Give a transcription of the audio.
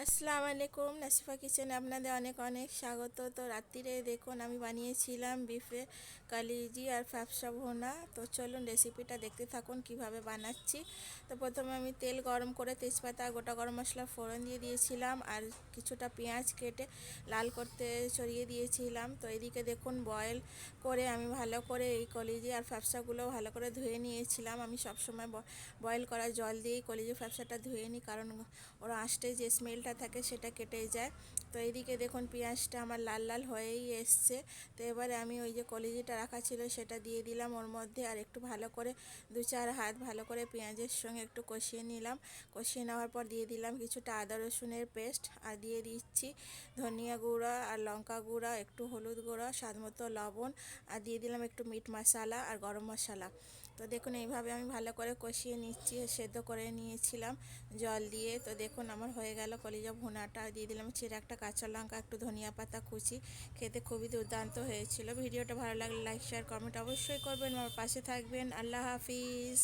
আসসালামু আলাইকুম, নাসিফা কিচেনে আপনাদের অনেক অনেক স্বাগত। তো রাত্রিরে দেখুন আমি বানিয়েছিলাম বিফে কালিজি আর ফ্যাপসা ভুনা। তো চলুন রেসিপিটা দেখতে থাকুন কিভাবে বানাচ্ছি। তো প্রথমে আমি তেল গরম করে তেজপাতা গোটা গরম মশলা ফোড়ন দিয়ে দিয়েছিলাম আর কিছুটা পেঁয়াজ কেটে লাল করতে ছড়িয়ে দিয়েছিলাম। তো এদিকে দেখুন বয়েল করে আমি ভালো করে এই কলিজি আর ফ্যাপসাগুলো ভালো করে ধুয়ে নিয়েছিলাম। আমি সবসময় বয়েল করা জল দিয়েই কলিজি ফ্যাপসাটা ধুয়ে নিই, কারণ ওর আঁশটে যে স্মেলটা থাকে সেটা কেটে যায়। তো এইদিকে দেখুন পেঁয়াজটা আমার লাল লাল হয়েই এসছে। তো এবারে আমি ওই যে কলিজিটা রাখা ছিল সেটা দিয়ে দিলাম ওর মধ্যে, আর একটু ভালো করে 2-4 হাত ভালো করে পেঁয়াজের সঙ্গে একটু কষিয়ে নিলাম। কষিয়ে নেওয়ার পর দিয়ে দিলাম কিছুটা আদা রসুনের পেস্ট, আর দিয়ে দিচ্ছি ধনিয়া গুঁড়া আর লঙ্কা গুঁড়া, একটু হলুদ গুঁড়া, স্বাদ মতো লবণ, আর দিয়ে দিলাম একটু মিট মশলা আর গরম মশলা। তো দেখুন এইভাবে আমি ভালো করে কষিয়ে নিচ্ছি, সেদ্ধ করে নিয়েছিলাম জল দিয়ে। তো দেখুন আমার হয়ে গেল কলিজা ভুনাটা। দিয়ে দিলাম ছিঁড়ে একটা কাঁচা লঙ্কা, একটু ধনিয়া পাতা কুচি। খেতে খুবই দুর্দান্ত হয়েছিল। ভিডিওটা ভালো লাগলে লাইক শেয়ার কমেন্ট অবশ্যই করবেন, আমার পাশে থাকবেন। আল্লাহ হাফিজ।